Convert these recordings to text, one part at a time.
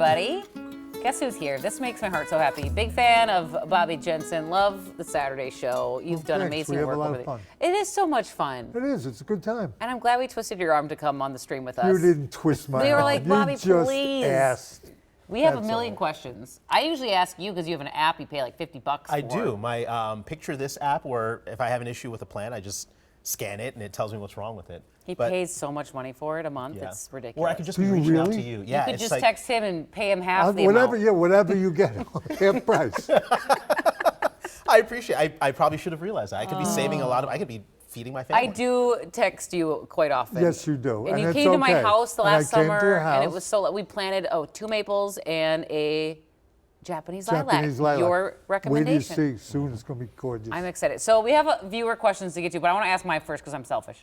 Buddy, guess who's here? This makes my heart so happy. Big fan of Bobby Jensen. Love the Saturday show. You've done amazing work. We have a lot of fun. It is so much fun. It is. It's a good time. And I'm glad we twisted your arm to come on the stream with us. You didn't twist my arm. We were like, Bobby, you just please. Asked. We have a million questions. I usually ask you because you have an app you pay like $50 for. I do. My picture this app where if I have an issue with a plant, I just scan it and it tells me what's wrong with it. He pays so much money for it a month. Yeah. It's ridiculous. Or I could just be reaching out to you. Yeah, you could just like, text him and pay him half the whatever, amount. Yeah, whatever you get, half price. I appreciate it. I probably should have realized that. I could be saving a lot of, I could be feeding my family. I do text you quite often. Yes, you do. And you came to my house the last summer, and it was so. we planted 2 maples and a Japanese lilac. Your recommendation. Wait till you see. Soon it's going to be gorgeous. I'm excited. So we have viewer questions to get to, but I want to ask mine first because I'm selfish.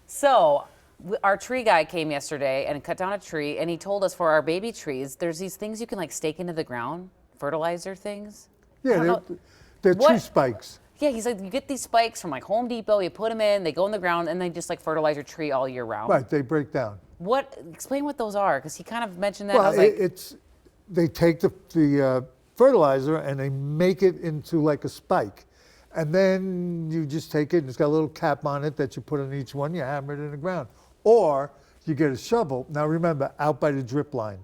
So our tree guy came yesterday and cut down a tree, and he told us for our baby trees, there's these things you can like stake into the ground, fertilizer things. Yeah, they're tree spikes. Yeah, he's like, you get these spikes from like Home Depot, you put them in, they go in the ground, and they just like fertilize your tree all year round. Right, they break down. Explain what those are, because he kind of mentioned that. Well, and I was like, they take the fertilizer and they make it into like a spike. And then you just take it and it's got a little cap on it that you put on each one, you hammer it in the ground. Or you get a shovel. Now remember, out by the drip line.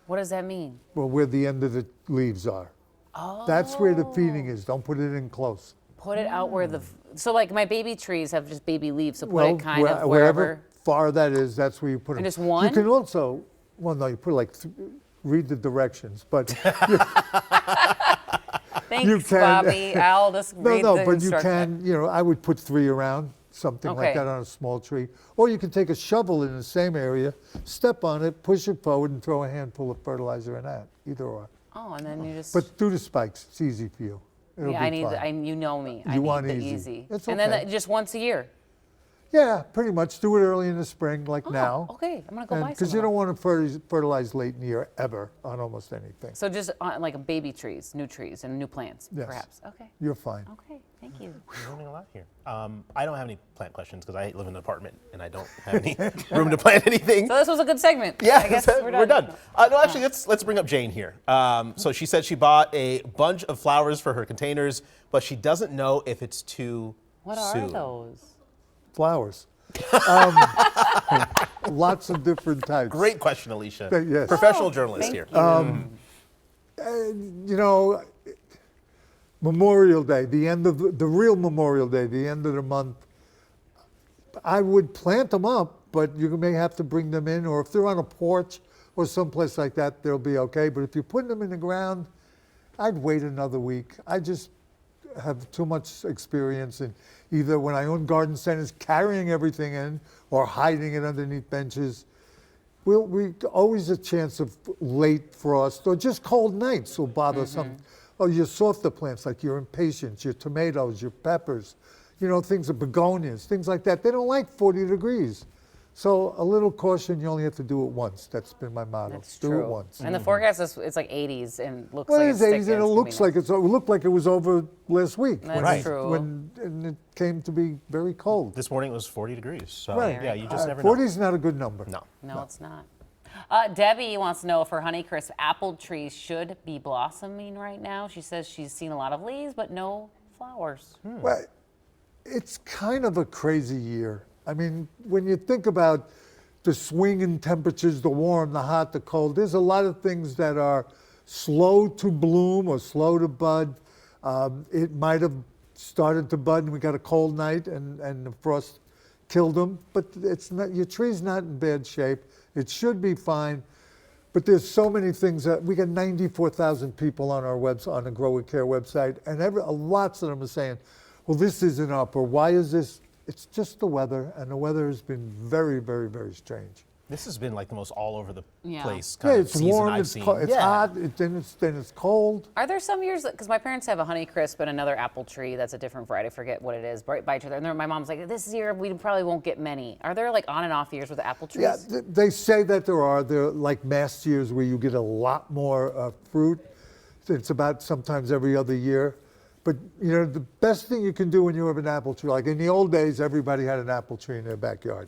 What does that mean? Well, where the end of the leaves are. Oh. That's where the feeding is. Don't put it in close. Put it out where so like my baby trees have just baby leaves, so put it kind of wherever far that is, that's where you put them. And just one? You can also, well, no, you put like, read the directions, but. Thanks, Bobby. I'll just read the but you can, I would put 3 around, something like that on a small tree. Or you can take a shovel in the same area, step on it, push it forward, and throw a handful of fertilizer in that, either or. Oh, and then you just. But do the spikes. It's easy for you. It'll be fine. You know me. You want the easy. It's and then just once a year. Yeah, pretty much. Do it early in the spring, like now. Okay, I'm gonna go buy some. Because you don't want to fertilize late in the year ever on almost anything. So just on like baby trees, new trees, and new plants, perhaps. Okay. You're fine. Okay, thank you. We're learning a lot here. I don't have any plant questions because I live in an apartment and I don't have any room to plant anything. So this was a good segment. Yeah, I guess we're done. No, actually, let's bring up Jane here. So she said she bought a bunch of flowers for her containers, but she doesn't know if it's too soon. What are those? Flowers. Lots of different types. Great question, Alicia. Yes. Professional journalist here. Memorial Day, the end of the real Memorial Day, the end of the month. I would plant them up, but you may have to bring them in, or if they're on a porch or someplace like that, they'll be okay. But if you're putting them in the ground, I'd wait another week. I just have too much experience in either when I own garden centers carrying everything in or hiding it underneath benches. We always a chance of late frost or just cold nights will bother some. Oh, your softer plants like your impatiens, your tomatoes, your peppers, things of begonias, things like that. They don't like 40 degrees. So a little caution, you only have to do it once. That's been my motto. That's do true. it once. And the forecast is like 80s and looks well, like it's 80s and it looks like it looked like it was over last week. That's true. And it came to be very cold. This morning it was 40 degrees. So right. You just never know. 40 is not a good number. No, it's not. Debbie wants to know if her Honeycrisp apple trees should be blossoming right now. She says she's seen a lot of leaves, but no flowers. Well, it's kind of a crazy year. I mean, when you think about the swing in temperatures, the warm, the hot, the cold, there's a lot of things that are slow to bloom or slow to bud. It might have started to bud and we got a cold night and the frost killed them, but it's not, your tree's not in bad shape. It should be fine, but there's so many things that we got 94,000 people on our website, on the grow-with-kare website, and lots of them are saying, well, this isn't up, or why is this? It's just the weather, and the weather has been very, very, very strange. This has been like the most all over the place kind of it's season warm, I've seen. It's hot, then it's cold. Are there some years, because my parents have a Honeycrisp and another apple tree that's a different variety, I forget what it is, right by each other, and my mom's like, this year we probably won't get many. Are there like on and off years with the apple trees? Yeah, they say that there are like mass years where you get a lot more fruit. It's about sometimes every other year. But the best thing you can do when you have an apple tree, like in the old days, everybody had an apple tree in their backyard.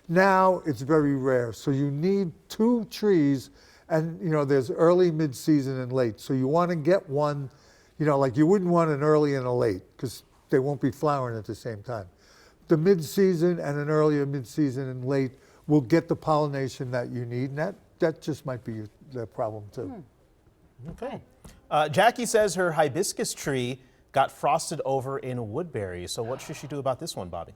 Now it's very rare. So you need 2 trees, and there's early, mid-season, and late. So you want to get one, like you wouldn't want an early and a late because they won't be flowering at the same time. The mid-season and an earlier mid-season and late will get the pollination that you need, and that just might be the problem too. Okay. Jackie says her hibiscus tree got frosted over in woodberries. So what should she do about this one, Bobby?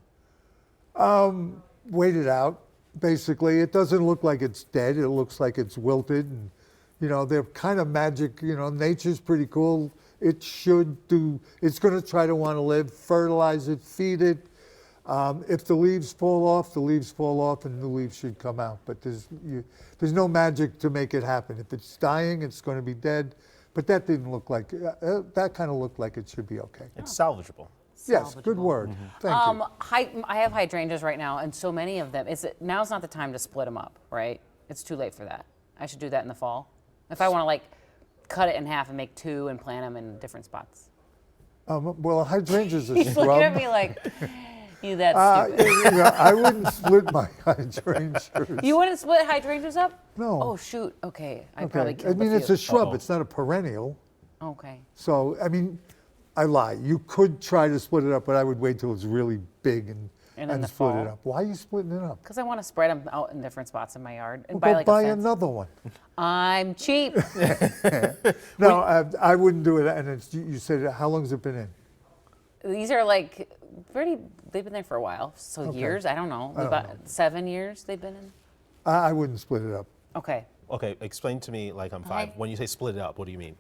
Wait it out. Basically, it doesn't look like it's dead. It looks like it's wilted, and they're kind of magic. Nature's pretty cool. It's going to try to want to live. Fertilize it, feed it. If the leaves fall off, the leaves fall off, and new leaves should come out. But there's no magic to make it happen. If it's dying, it's going to be dead. But that didn't look like that. Kind of looked like it should be okay. It's salvageable. Yes, good word. Thank you. I have hydrangeas right now, and so many of them. Now's not the time to split them up, right? It's too late for that. I should do that in the fall. If I want to cut it in half and make 2 and plant them in different spots. Well, hydrangeas are He's scrub. looking at me like, you that stupid. I wouldn't split my hydrangeas. You wouldn't split hydrangeas up? No. Oh, shoot. Okay. I probably Okay. killed I mean, a it's few. a shrub. It's not a perennial. Okay. So, I mean, I lie. You could try to split it up, but I would wait till it's really big And in and the split fall? it up. Why are you splitting it up? Because I want to spread them out in different spots in my yard and Go buy buy a fence. another one. I'm cheap. No, I wouldn't do it. And you said, how long has it been in? These are they've been there for a while. So years, I don't know. About 7 years they've been in. I wouldn't split it up. Okay. Okay, explain to me like I'm 5. Okay. When you say split it up, what do you mean?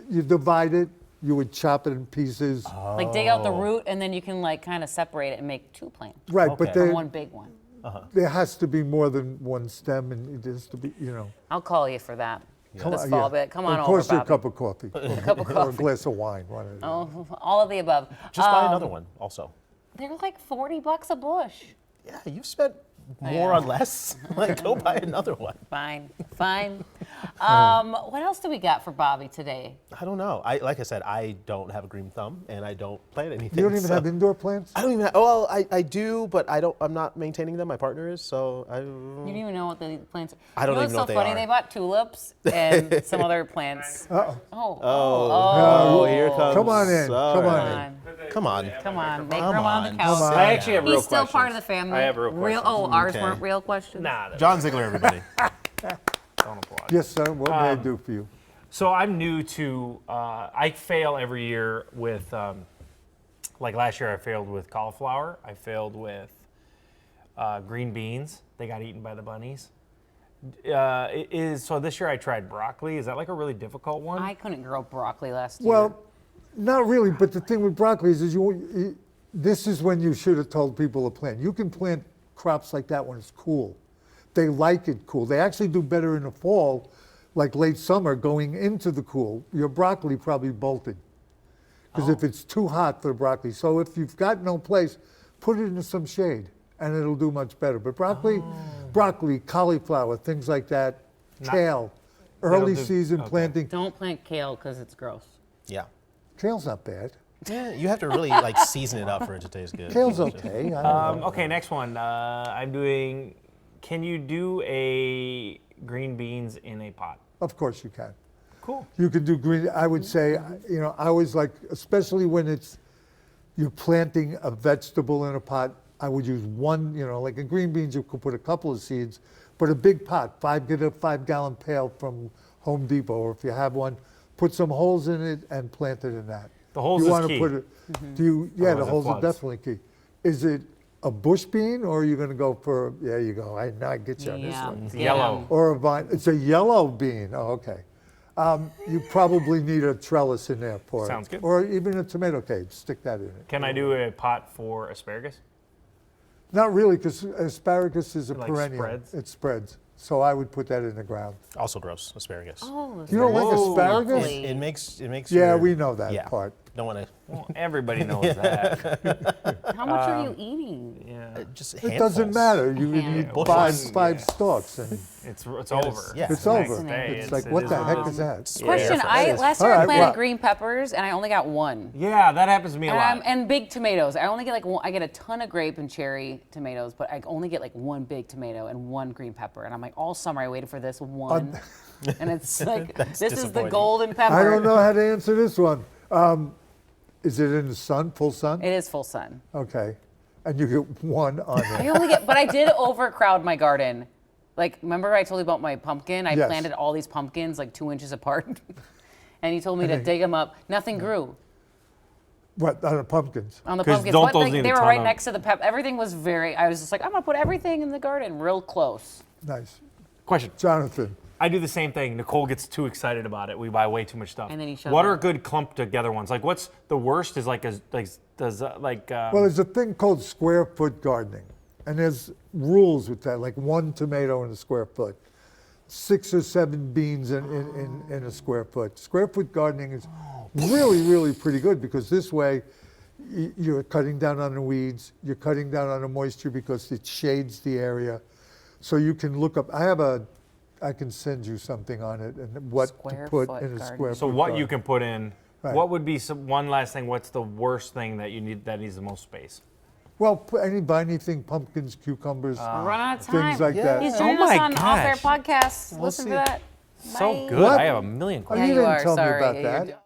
You divide it. You would chop it in pieces. Like dig out the root and then you can kind of separate it and make 2 plants. Right, Okay. but From one big one. there has to be more than one stem, and it has to be, I'll call you for that. Come This on, fall yeah. bit. Come on Of over, course, your Bobby. cup of coffee. Cup of Or a coffee. glass of wine. One of them. Oh, all of the above. Just buy another one also. They're like $40 a bush. Yeah, you've spent more on less. Go buy another one. Fine, fine. What else do we got for Bobby today? I don't know. Like I said, I don't have a green thumb, and I don't plant anything. You don't even so- have indoor plants? I don't even. Well, I do, but I'm not maintaining them. My partner is, so I. You don't even know what the plants are. I don't you know even know what's what so they funny? are. They bought tulips and some other plants. Uh-oh. Oh, here comes. Come on in. All Come on right. in. Come on. Come on, make Come room on the on. couch. Come on. I actually have real He's still questions. part of the family. I have real questions. Oh, ours Okay. weren't real questions. Nah, that's John Ziegler, everybody. don't apply. Yes, sir. What may I do for you? So I'm new to. I fail every year with. Like last year, I failed with cauliflower. I failed with green beans. They got eaten by the bunnies. So this year I tried broccoli. Is that like a really difficult one? I couldn't grow broccoli last year. Well, not really. But the thing with broccoli is this is when you should have told people to plant. You can plant crops like that when it's cool. They like it cool. They actually do better in the fall, like late summer, going into the cool. Your broccoli probably bolted. Because if it's too hot for the broccoli. So if you've got no place, put it into some shade and it'll do much better. But broccoli, cauliflower, things like that, kale, early do- season okay. planting. Don't plant kale because it's gross. Yeah. Kale's not bad. Yeah, you have to really season it up for it to taste good. Kale's okay. I don't know. Okay, next one. I'm doing. Can you do a green beans in a pot? Of course you can. Cool. You can do green. I would say, I always like, especially when you're planting a vegetable in a pot, I would use one, like in green beans, you could put a couple of seeds, but a big pot, get a 5-gallon pail from Home Depot, or if you have one, put some holes in it and plant it in that. The holes you is wanna key. Put it, yeah, the Otherwise it holes are floods. definitely key. Is it a bush bean, or are you going to go for, there you go, I get you on this one. It's yellow. Or a vine. It's a yellow bean. Oh, okay. You probably need a trellis in there for it. Sounds good. Or even a tomato cage. Stick that in it. Can I do a pot for asparagus? Not really, because asparagus is a Like perennial. spreads? It spreads. So I would put that in the ground. Also gross, asparagus. Oh, You don't like that's asparagus? lovely. It makes. Yeah, your- we know that Yeah. part. don't want to. Well, everybody knows that. How much are you eating? Yeah. Just It doesn't handfuls. matter. You can Yeah. eat Bushes. five stalks, and It's over. yeah. it's the next over. day. It's like, it what is the heck it is that? Question: Yeah. last year I Alright, planted well- green peppers and I only got one. Yeah, that happens to me a lot. And big tomatoes. I only get like one, I get a ton of grape and cherry tomatoes, but I only get like one big tomato and one green pepper. And I'm like, all summer I waited for this one, and it's like this is the disappointing. golden pepper. I don't know how to answer this one. Is it in the sun, full sun? It is full sun. Okay. And you get one on I it. only get, but I did overcrowd my garden. Like, remember I told you about my pumpkin? I Yes. planted all these pumpkins like 2 inches apart, and you told me to dig them up. Nothing grew What, on the pumpkins? on the 'Cause pumpkins. don't But, those like, need a they were ton right of- next to the pep. Everything was very. I was just like, I'm gonna put everything in the garden real close. Nice. Question. Jonathan, I do the same thing. Nicole gets too excited about it. We buy way too much stuff. And then you shove What it. are good clumped together ones? Like, what's the worst? Is like well, there's a thing called square foot gardening, and there's rules with that, like 1 tomato in a square foot, 6 or 7 beans in a square foot. Square foot gardening is really, really pretty good because this way you're cutting down on the weeds, you're cutting down on the moisture because it shades the area. So you can look up, I can send you something on it and what Square to put foot in a gardening. square so foot what garden. you can put in. Right. What would be one last thing? What's the worst thing that you need that needs the most space? Well, anything, pumpkins, cucumbers, Run out of time. things like that. He's Oh joining my us on Off Air gosh. Podcast. Listen see. for that. So Bye. good. What? I have a million Oh, questions. you Yeah, didn't are. tell me Sorry. about Yeah, you're that.